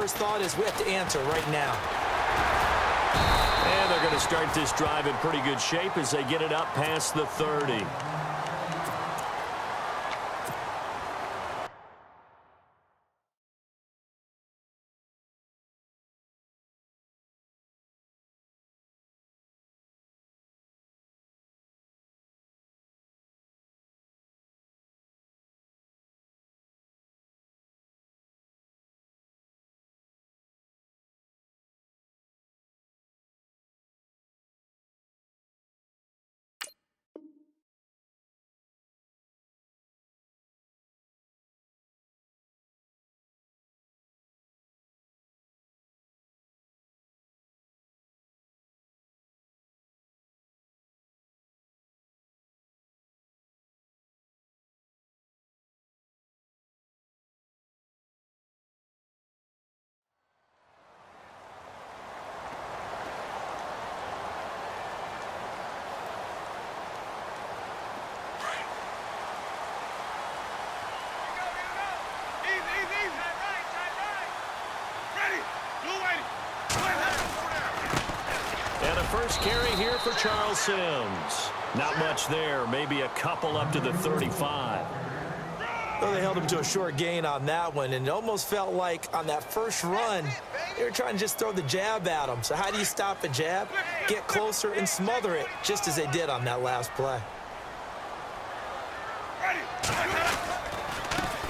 first thought is we have to answer right now. And they're going to start this drive in pretty good shape as they get it up past the 30. First carry here for Charles Sims. Not much there, maybe a couple up to the 35. Well, they held him to a short gain on that one, and it almost felt like on that first run, they were trying to just throw the jab at him. So how do you stop a jab? Get closer and smother it, just as they did on that last play.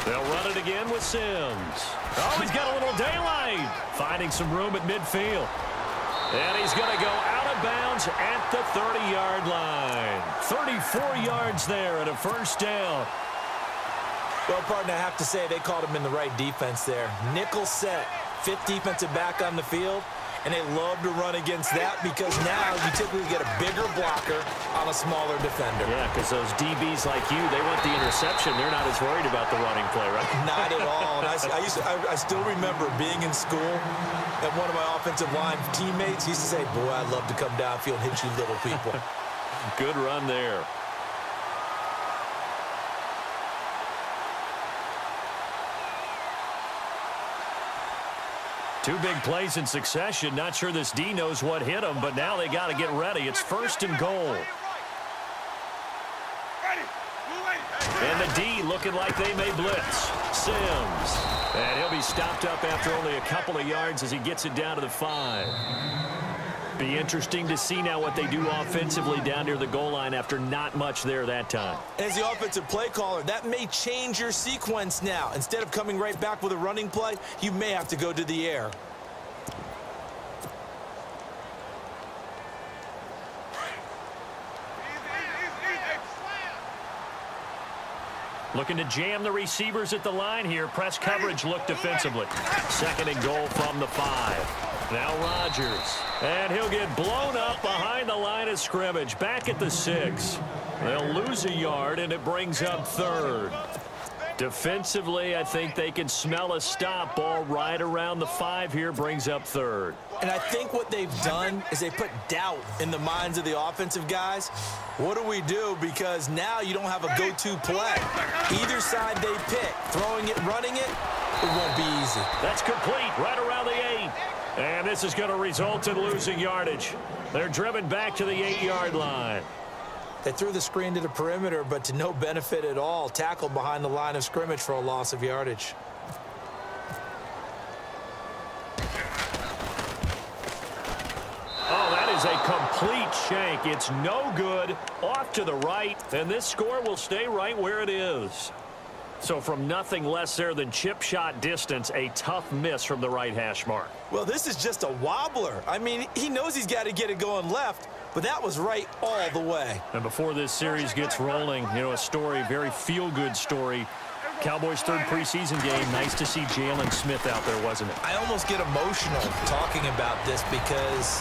They'll run it again with Sims. Oh, he's got a little daylight. Finding some room at midfield. And he's going to go out of bounds at the 30-yard line. 34 yards there and a first down. Well, partner, I have to say they called him in the right defense there. Nickel set, fifth defensive back on the field, and they love to run against that because now you typically get a bigger blocker on a smaller defender. Yeah, because those DBs like you, they want the interception. They're not as worried about the running play, right? Not at all. And I still remember being in school, and one of my offensive line teammates used to say, boy, I'd love to come downfield and hit you little people. Good run there. Two big plays in succession. Not sure this D knows what hit him, but now they got to get ready. It's first and goal. And the D looking like they may blitz. Sims. And he'll be stopped up after only a couple of yards as he gets it down to the 5. Be interesting to see now what they do offensively down near the goal line after not much there that time. As the offensive play caller, that may change your sequence now. Instead of coming right back with a running play, you may have to go to the air. Looking to jam the receivers at the line here. Press coverage look defensively. Second and goal from the 5. Now Rodgers. And he'll get blown up behind the line of scrimmage. Back at the 6. They'll lose a yard, and it brings up third. Defensively, I think they can smell a stop. Ball right around the 5 here brings up third. And I think what they've done is they put doubt in the minds of the offensive guys. What do we do? Because now you don't have a go-to play. Either side they pick, throwing it, running it, it won't be easy. That's complete right around the 8. And this is going to result in losing yardage. They're driven back to the 8-yard line. They threw the screen to the perimeter, but to no benefit at all. Tackled behind the line of scrimmage for a loss of yardage. Oh, that is a complete shank. It's no good. Off to the right, and this score will stay right where it is. So from nothing less there than chip shot distance, a tough miss from the right hash mark. Well, this is just a wobbler. I mean, he knows he's got to get it going left, but that was right all the way. And before this series gets rolling, you know, a story, very feel-good story. Cowboys' third preseason game. Nice to see Jalen Smith out there, wasn't it? I almost get emotional talking about this because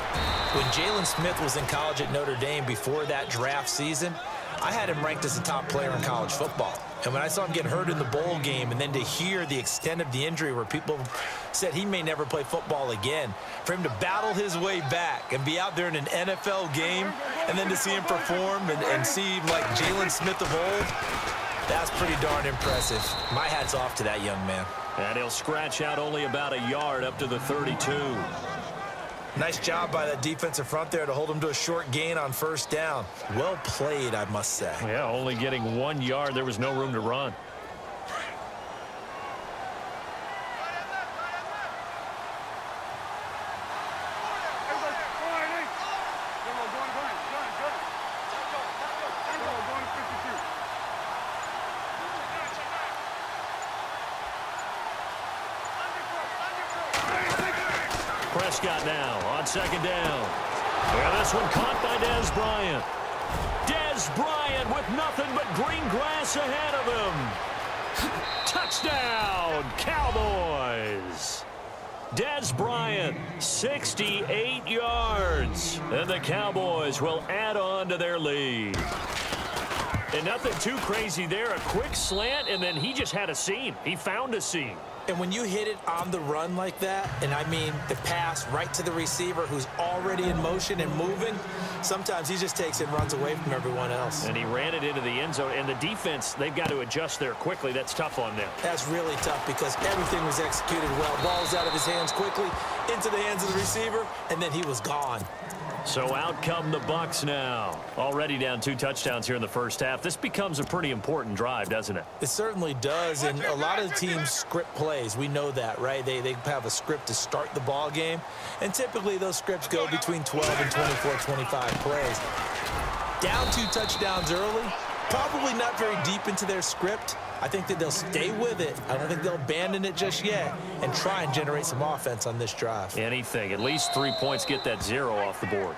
when Jalen Smith was in college at Notre Dame before that draft season, I had him ranked as a top player in college football. And when I saw him get hurt in the bowl game and then to hear the extent of the injury where people said he may never play football again, for him to battle his way back and be out there in an NFL game and then to see him perform and see like Jalen Smith of old, That's pretty darn impressive. My hat's off to that young man. And he'll scratch out only about a yard up to the 32. Nice job by that defensive front there to hold him to a short gain on first down. Well played, I must say. Yeah, only getting 1 yard. There was no room to run. Prescott now on second down. And this one caught by Dez Bryant. Dez Bryant with nothing but green grass ahead of him. Touchdown, Cowboys. Dez Bryant, 68 yards. And the Cowboys will add on to their lead. And nothing too crazy there. A quick slant, and then he just had a seam. He found a seam. And when you hit it on the run like that, and I mean the pass right to the receiver who's already in motion and moving, sometimes he just takes it and runs away from everyone else. And he ran it into the end zone. And the defense, they've got to adjust there quickly. That's tough on them. That's really tough because everything was executed well. Ball's out of his hands quickly, into the hands of the receiver, and then he was gone. So out come the Bucs now. Already down 2 touchdowns here in the first half. This becomes a pretty important drive, doesn't it? It certainly does, and a lot of the teams script plays. We know that, right? They have a script to start the ball game, and typically those scripts go between 12 and 24, 25 plays. Down 2 touchdowns early, probably not very deep into their script. I think that they'll stay with it. I don't think they'll abandon it just yet and try and generate some offense on this drive. Anything. At least 3 points, get that 0 off the board.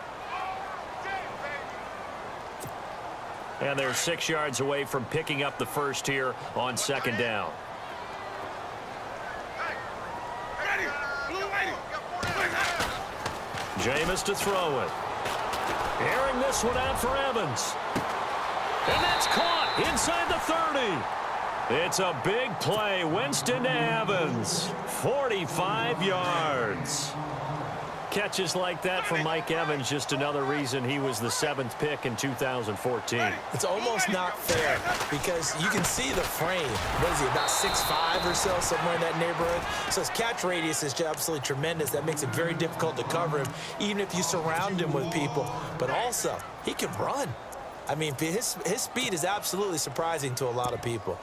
And they're 6 yards away from picking up the first here on second down. Jameis to throw it. Airing this one out for Evans. And that's caught inside the 30. It's a big play. Winston to Evans. 45 yards. Catches like that from Mike Evans, just another reason he was the 7th pick in 2014. It's almost not fair because you can see the frame. What is he, about 6'5" or so, somewhere in that neighborhood? So his catch radius is absolutely tremendous. That makes it very difficult to cover him, even if you surround him with people. But also, he can run. I mean, his speed is absolutely surprising to a lot of people.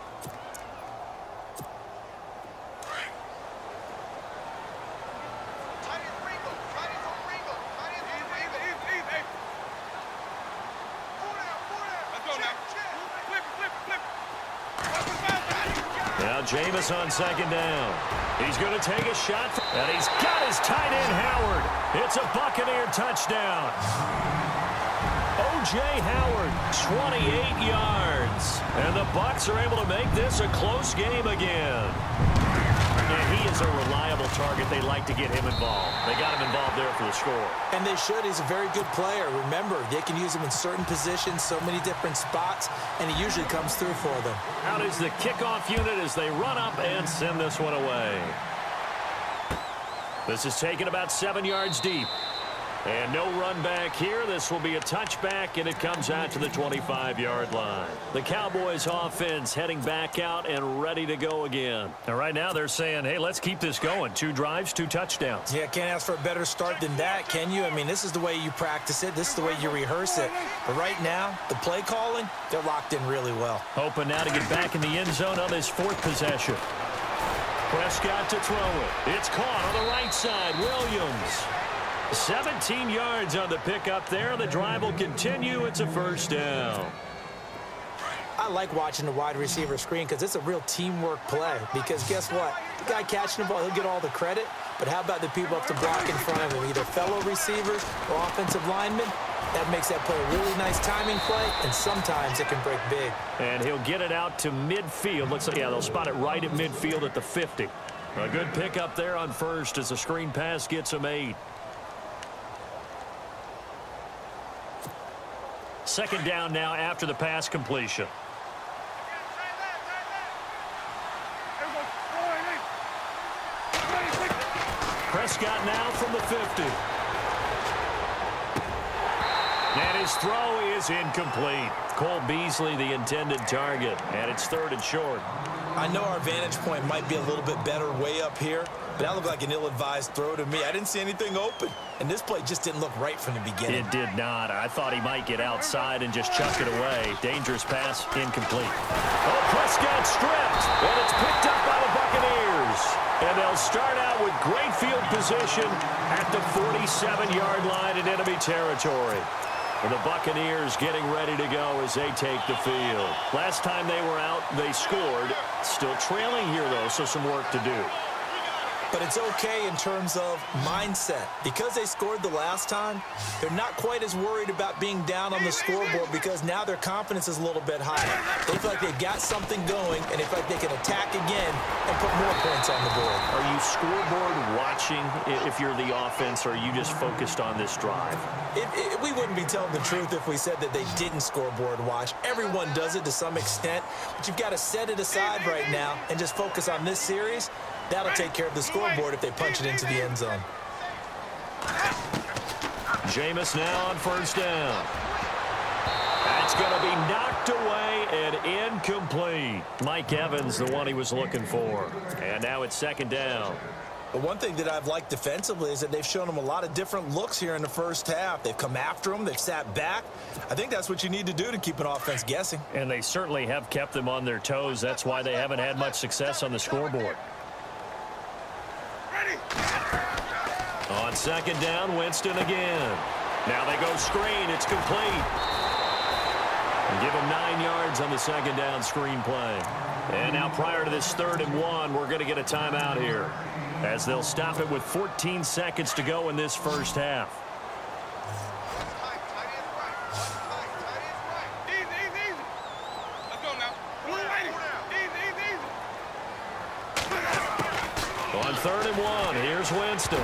Now Jameis on second down. He's going to take a shot. And he's got his tight end, Howard. It's a Buccaneer touchdown. O.J. Howard, 28 yards. And the Bucs are able to make this a close game again. And he is a reliable target. They like to get him involved. They got him involved there for the score. And they should. He's a very good player. Remember, they can use him in certain positions, so many different spots, and he usually comes through for them. Out is the kickoff unit as they run up and send this one away. This is taken about 7 yards deep. And no run back here. This will be a touchback, and it comes out to the 25-yard line. The Cowboys offense heading back out and ready to go again. And right now they're saying, hey, let's keep this going. 2 drives, 2 touchdowns. Yeah, can't ask for a better start than that, can you? I mean, this is the way you practice it. This is the way you rehearse it. But right now, the play calling, they're locked in really well. Hoping now to get back in the end zone on this 4th possession. Prescott to throw it. It's caught on the right side. Williams. 17 yards on the pickup there. The drive will continue. It's a first down. I like watching the wide receiver screen because it's a real teamwork play. Because guess what? The guy catching the ball, he'll get all the credit. But how about the people up to block in front of him? Either fellow receivers or offensive linemen. That makes that play a really nice timing play, and sometimes it can break big. And he'll get it out to midfield. Looks like, yeah, they'll spot it right at midfield at the 50. A good pickup there on first as the screen pass gets him 8. Second down now after the pass completion. Prescott now from the 50. And his throw is incomplete. Cole Beasley the intended target, and it's 3rd and short. I know our vantage point might be a little bit better way up here, but that looked like an ill-advised throw to me. I didn't see anything open, and this play just didn't look right from the beginning. It did not. I thought he might get outside and just chuck it away. Dangerous pass, incomplete. Oh, Prescott stripped, and it's picked up by the Buccaneers. And they'll start out with great field position at the 47-yard line in enemy territory. And the Buccaneers getting ready to go as they take the field. Last time they were out, they scored. Still trailing here, though, so some work to do. But it's okay in terms of mindset. Because they scored the last time, they're not quite as worried about being down on the scoreboard because now their confidence is a little bit higher. They feel like they've got something going, and they feel like they can attack again and put more points on the board. Are you scoreboard watching if you're the offense, or are you just focused on this drive? We wouldn't be telling the truth if we said that they didn't scoreboard watch. Everyone does it to some extent, but you've got to set it aside right now and just focus on this series. That'll take care of the scoreboard if they punch it into the end zone. Jameis now on 1st down. That's going to be knocked away and incomplete. Mike Evans, the one he was looking for. And now it's 2nd down. But one thing that I've liked defensively is that they've shown them a lot of different looks here in the first half. They've come after them. They've sat back. I think that's what you need to do to keep an offense guessing. And they certainly have kept them on their toes. That's why they haven't had much success on the scoreboard. On 2nd down, Winston again. Now they go screen. It's complete. And give him 9 yards on the 2nd down screen play. And now prior to this 3rd and 1, we're going to get a timeout here, as they'll stop it with 14 seconds to go in this first half. On 3rd and 1, here's Winston.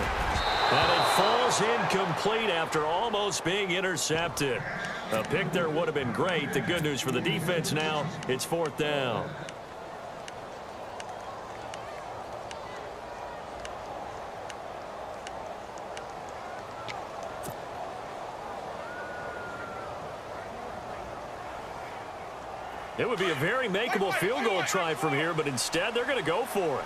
And it falls incomplete after almost being intercepted. A pick there would have been great. The good news for the defense now, it's 4th down. It would be a very makeable field goal try from here, but instead they're going to go for it.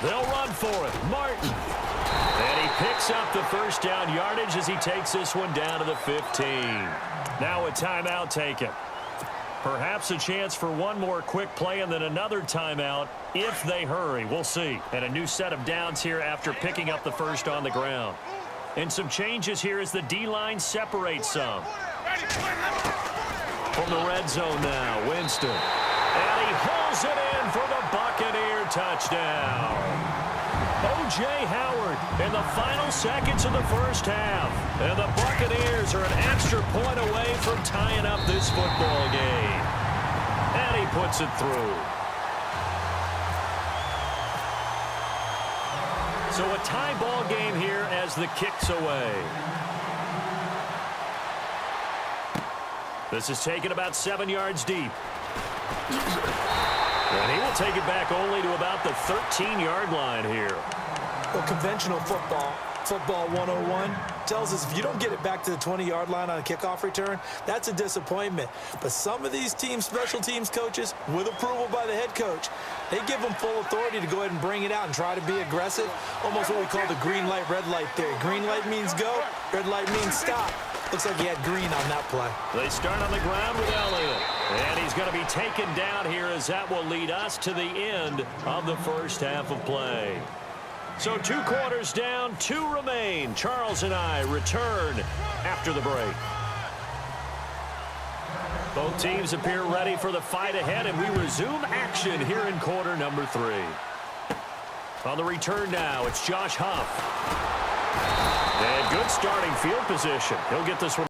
They'll run for it. Martin. And he picks up the 1st down yardage as he takes this one down to the 15. Now a timeout taken. Perhaps a chance for one more quick play and then another timeout if they hurry. We'll see. And a new set of downs here after picking up the 1st on the ground. And some changes here as the D-line separates some. From the red zone now, Winston. And he hauls it in for the Buccaneer touchdown. O.J. Howard in the final seconds of the first half. And the Buccaneers are an extra point away from tying up this football game. And he puts it through. So a tie ball game here as the kick's away. This is taken about 7 yards deep. And he will take it back only to about the 13-yard line here. Well, conventional football 101, tells us if you don't get it back to the 20-yard line on a kickoff return, that's a disappointment. But some of these teams, special teams coaches, with approval by the head coach, they give them full authority to go ahead and bring it out and try to be aggressive, almost what we call the green light, red light theory. Green light means go, red light means stop. Looks like he had green on that play. They start on the ground with Elliott. And he's going to be taken down here as that will lead us to the end of the first half of play. So 2 quarters down, 2 remain. Charles and I return after the break. Both teams appear ready for the fight ahead, and we resume action here in quarter number 3. On the return now, it's Josh Huff. And good starting field position. He'll get this one.